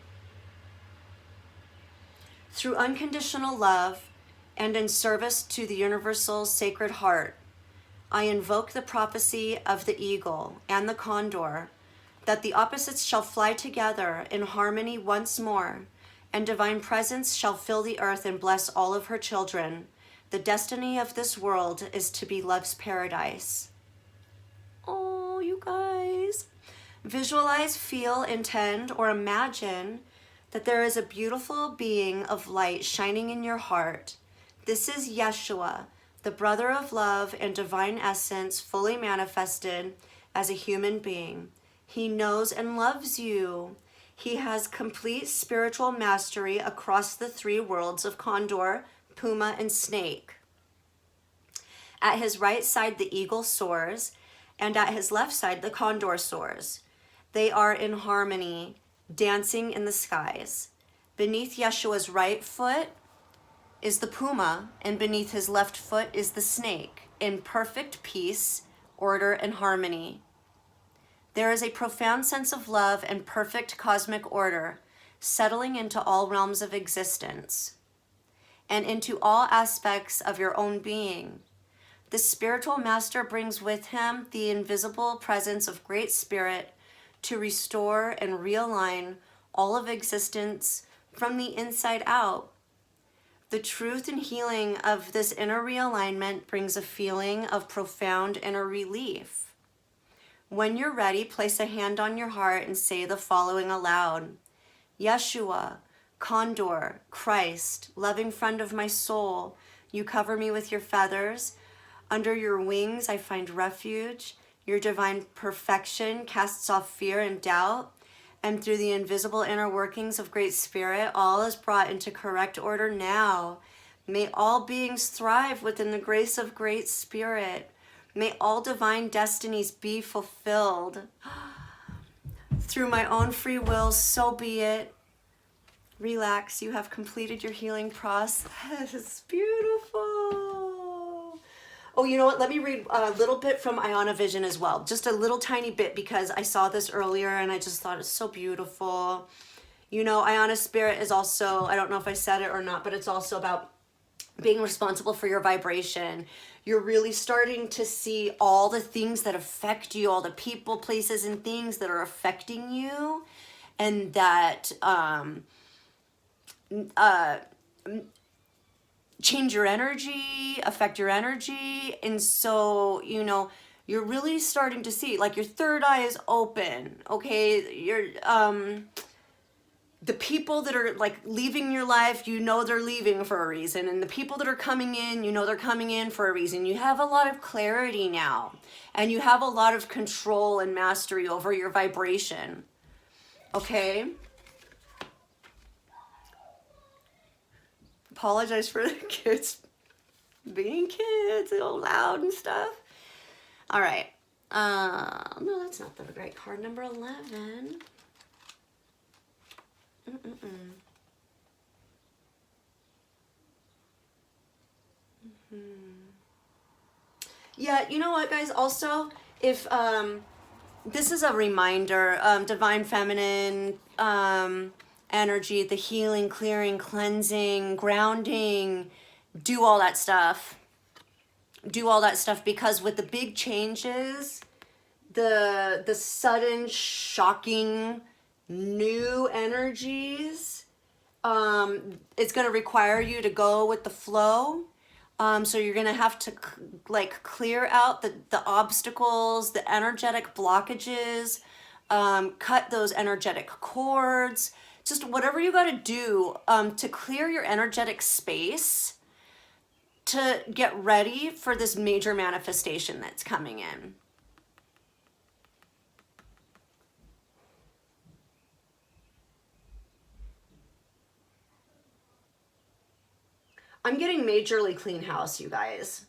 Through unconditional love and in service to the universal sacred heart, I invoke the prophecy of the eagle and the condor, that the opposites shall fly together in harmony once more, and divine presence shall fill the earth and bless all of her children. The destiny of this world is to be love's paradise. Oh, you guys. Visualize, feel, intend, or imagine that there is a beautiful being of light shining in your heart. This is Yeshua, the brother of love and divine essence fully manifested as a human being. He knows and loves you. He has complete spiritual mastery across the three worlds of Condor, Puma, and Snake. At his right side, the eagle soars, and at his left side, the condor soars. They are in harmony, dancing in the skies. Beneath Yeshua's right foot is the puma, and beneath his left foot is the snake, in perfect peace, order, and harmony. There is a profound sense of love and perfect cosmic order settling into all realms of existence and into all aspects of your own being. The spiritual master brings with him the invisible presence of Great Spirit to restore and realign all of existence from the inside out. The truth and healing of this inner realignment brings a feeling of profound inner relief. When you're ready, place a hand on your heart and say the following aloud. Yeshua, Condor, Christ, loving friend of my soul, you cover me with your feathers. Under your wings I find refuge. Your divine perfection casts off fear and doubt. And through the invisible inner workings of Great Spirit, all is brought into correct order now. May all beings thrive within the grace of Great Spirit. May all divine destinies be fulfilled. Through my own free will, so be it. Relax, you have completed your healing process. Beautiful. Oh, you know what? Let me read a little bit from Iona Vision as well. Just a little tiny bit because I saw this earlier and I just thought it's so beautiful. You know, Iona Spirit is also, I don't know if I said it or not, but it's also about being responsible for your vibration. You're really starting to see all the things that affect you, all the people, places, and things that are affecting you, and that change your energy, affect your energy. And so, you know, you're really starting to see, like, your third eye is open, okay? You're the people that are like leaving your life, you know they're leaving for a reason. And the people that are coming in, you know they're coming in for a reason. You have a lot of clarity now. And you have a lot of control and mastery over your vibration. Okay? Apologize for the kids being kids, all loud and stuff. All right. No, that's not the right card. Number 11. Yeah, you know what, guys? Also, if this is a reminder, divine feminine energy, the healing, clearing, cleansing, grounding, do all that stuff. Do all that stuff, because with the big changes, the sudden, shocking, new energies, it's going to require you to go with the flow. So you're going to have to like clear out the obstacles, the energetic blockages, cut those energetic cords, just whatever you got to do to clear your energetic space to get ready for this major manifestation that's coming in. I'm getting majorly clean house, you guys.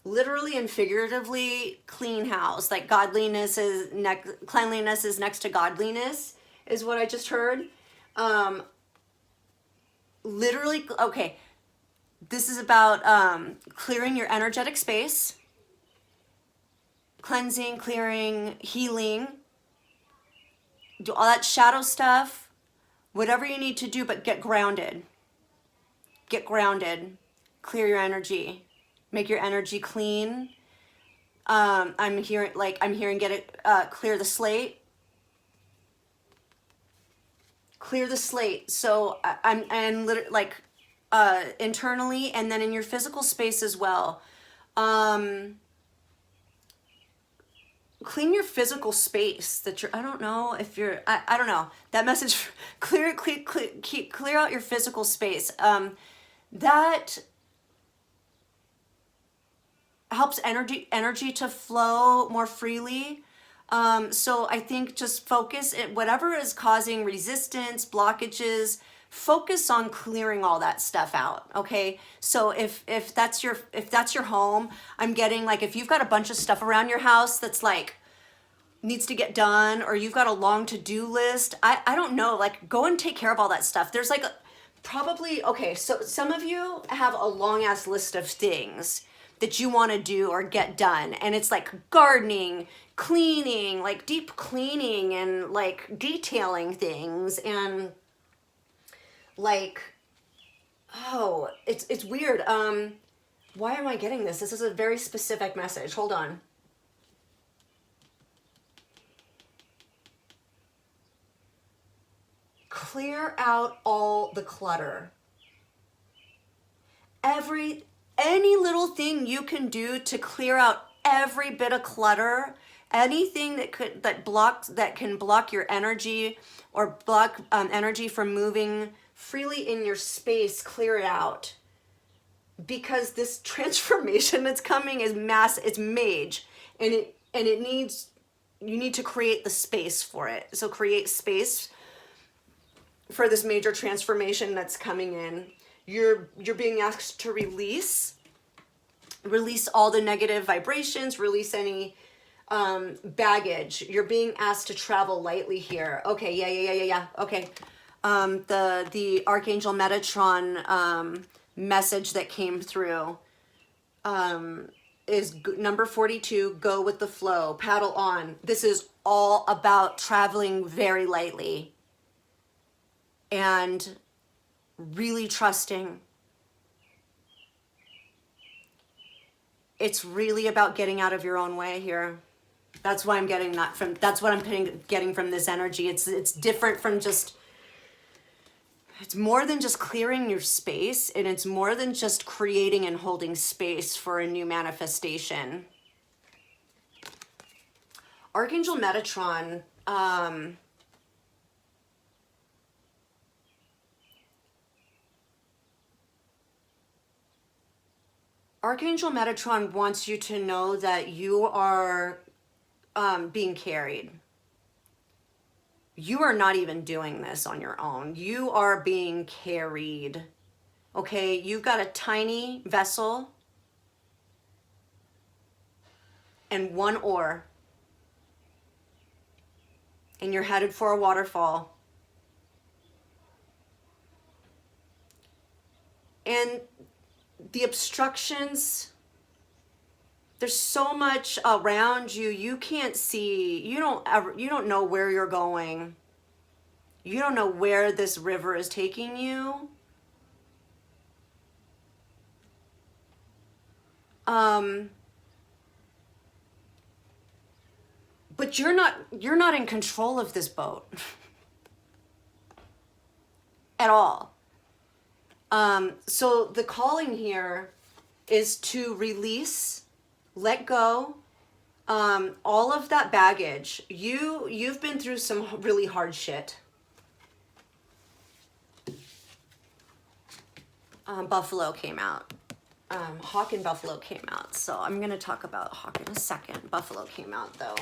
Literally and figuratively clean house. Like cleanliness is next to godliness is what I just heard. Literally, okay. This is about clearing your energetic space. Cleansing, clearing, healing. Do all that shadow stuff. Whatever you need to do, but get grounded. Get grounded, clear your energy, make your energy clean. I'm hearing get it, clear the slate. Clear the slate. So I'm literally like, internally and then in your physical space as well. Clean your physical space that you're, I don't know if you're, I don't know, that message, clear out your physical space. That helps energy to flow more freely. So I think just focus it, whatever is causing resistance, blockages, focus on clearing all that stuff out. Okay. So if that's your home, I'm getting like, if you've got a bunch of stuff around your house that's like needs to get done, or you've got a long to-do list, I don't know, like go and take care of all that stuff. There's like probably, okay, so some of you have a long ass list of things that you want to do or get done, and it's like gardening, cleaning, like deep cleaning, and like detailing things, and like, oh, it's weird. Why am I getting this? This is a very specific message. Hold on. Clear out all the clutter. Any little thing you can do to clear out every bit of clutter, anything that can block your energy, or block energy from moving freely in your space, clear it out. Because this transformation that's coming is it's mage, and it needs, you need to create the space for it. So create space for this major transformation that's coming in. You're being asked to release all the negative vibrations, release any baggage. You're being asked to travel lightly here. Okay, yeah. Okay. The Archangel Metatron message that came through is number 42, go with the flow, paddle on. This is all about traveling very lightly and really trusting. It's really about getting out of your own way here. That's why I'm getting that from, that's what I'm getting from this energy. It's different from just, it's more than just clearing your space, and it's more than just creating and holding space for a new manifestation. Archangel Metatron, Archangel Metatron wants you to know that you are being carried. You are not even doing this on your own. You are being carried. Okay, you've got a tiny vessel and one oar, and you're headed for a waterfall. And the obstructions, there's so much around you, you can't see, you don't know where you're going. You don't know where this river is taking you. But you're not in control of this boat at all. So the calling here is to release, let go, all of that baggage. You've been through some really hard shit. Buffalo came out. Hawk and Buffalo came out. So I'm going to talk about Hawk in a second. Buffalo came out though.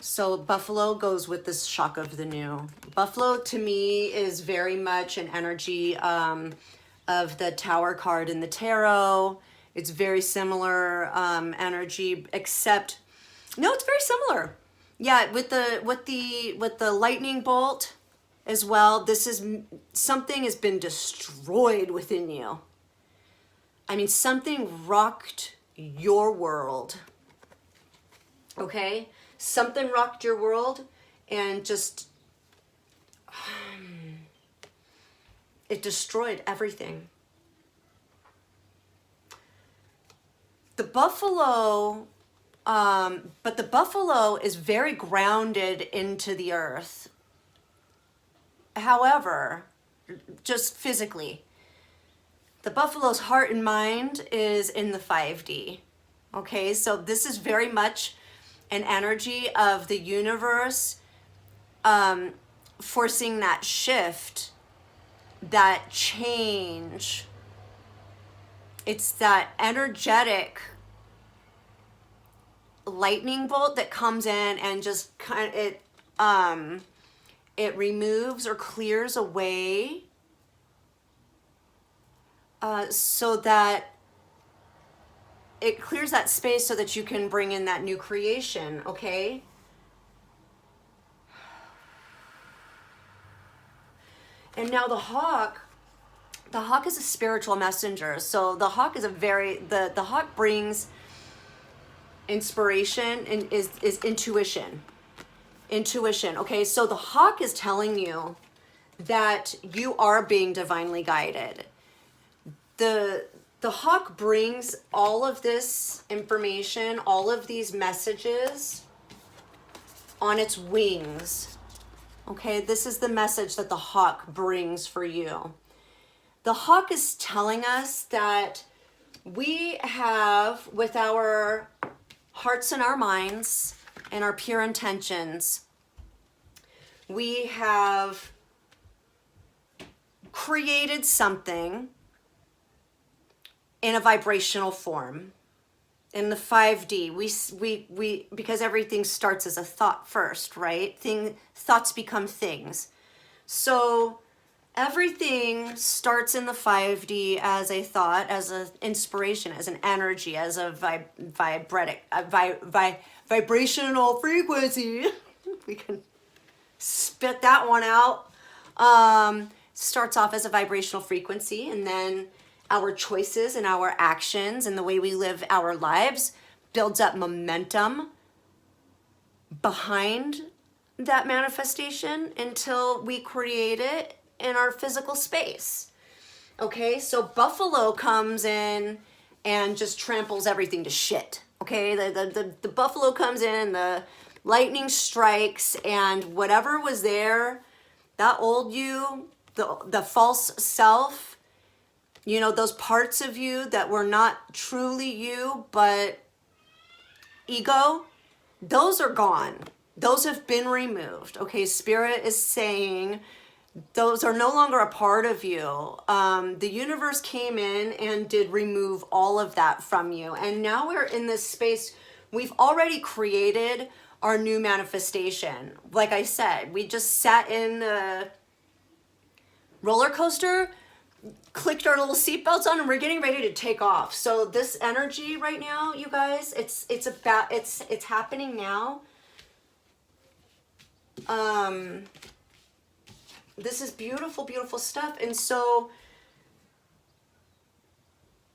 So Buffalo goes with this shock of the new. Buffalo to me is very much an energy of the Tower card in the tarot. It's very similar energy, except no, it's very similar. Yeah, with the lightning bolt as well. This is something has been destroyed within you. I mean, something rocked your world. Okay? Something rocked your world, and just it destroyed everything. The buffalo, but the buffalo is very grounded into the earth. However, just physically, the buffalo's heart and mind is in the 5D. Okay, so this is very much an energy of the universe forcing that shift, that change, It's that energetic lightning bolt that comes in and just kind of, it removes or clears away, so that it clears that space so that you can bring in that new creation, okay? And now the hawk is a spiritual messenger. So the hawk is the hawk brings inspiration and is intuition. Intuition, okay? So the hawk is telling you that you are being divinely guided. The hawk brings all of this information, all of these messages on its wings. Okay, this is the message that the hawk brings for you. The hawk is telling us that we have, with our hearts and our minds and our pure intentions, we have created something in a vibrational form. In the 5D, we because everything starts as a thought first, right? Thoughts become things. So everything starts in the 5D as a thought, as an inspiration, as an energy, as a vibrational frequency. We can spit that one out. Starts off as a vibrational frequency, and then our choices and our actions and the way we live our lives builds up momentum behind that manifestation until we create it in our physical space. Okay, so buffalo comes in and just tramples everything to shit. Okay, the buffalo comes in, the lightning strikes, and whatever was there, that old you, the false self, you know, those parts of you that were not truly you, but ego, those are gone. Those have been removed. Okay, Spirit is saying those are no longer a part of you. The universe came in and did remove all of that from you. And now we're in this space. We've already created our new manifestation. Like I said, we just sat in the roller coaster, clicked our little seatbelts on, and we're getting ready to take off. So this energy right now, you guys, it's happening now. This is beautiful, beautiful stuff. And so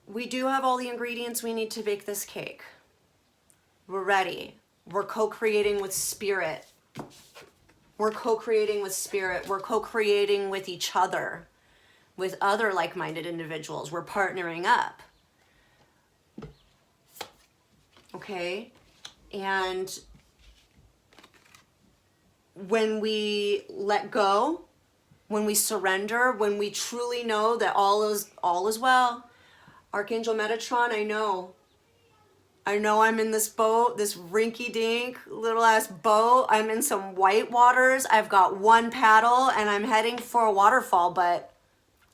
we do have all the ingredients we need to bake this cake. We're ready. We're co-creating with Spirit. We're co-creating with Spirit. We're co-creating with each other, with other like-minded individuals. We're partnering up. Okay? And when we let go, when we surrender, when we truly know that all is well, Archangel Metatron, I know I'm in this boat, this rinky-dink little ass boat. I'm in some white waters. I've got one paddle and I'm heading for a waterfall, but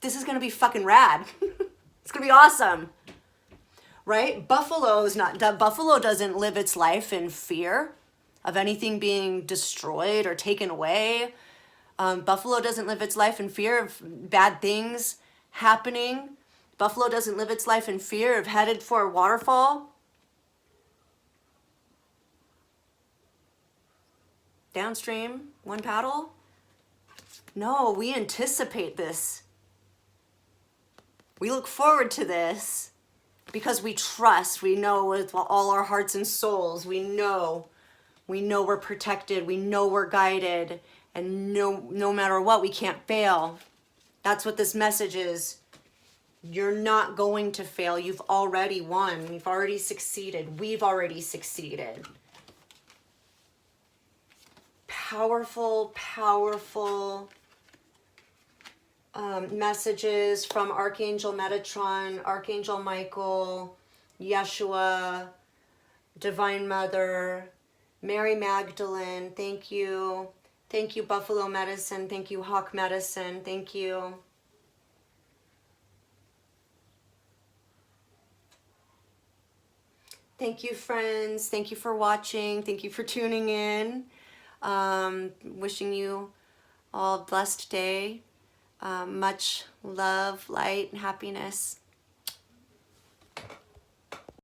this is gonna be fucking rad. It's gonna be awesome, right? Buffalo doesn't live its life in fear of anything being destroyed or taken away. Buffalo doesn't live its life in fear of bad things happening. Buffalo doesn't live its life in fear of headed for a waterfall. Downstream, one paddle. No, we anticipate this. We look forward to this because we trust. We know with all our hearts and souls. We know we're protected. We know we're guided. And no matter what, we can't fail. That's what this message is. You're not going to fail. You've already won. You've already succeeded. We've already succeeded. Powerful, powerful messages from Archangel Metatron, Archangel Michael, Yeshua, Divine Mother, Mary Magdalen. Thank you. Thank you, Buffalo Medicine. Thank you, Hawk Medicine. Thank you. Thank you, friends. Thank you for watching. Thank you for tuning in. Wishing you all a blessed day. Much love, light, and happiness.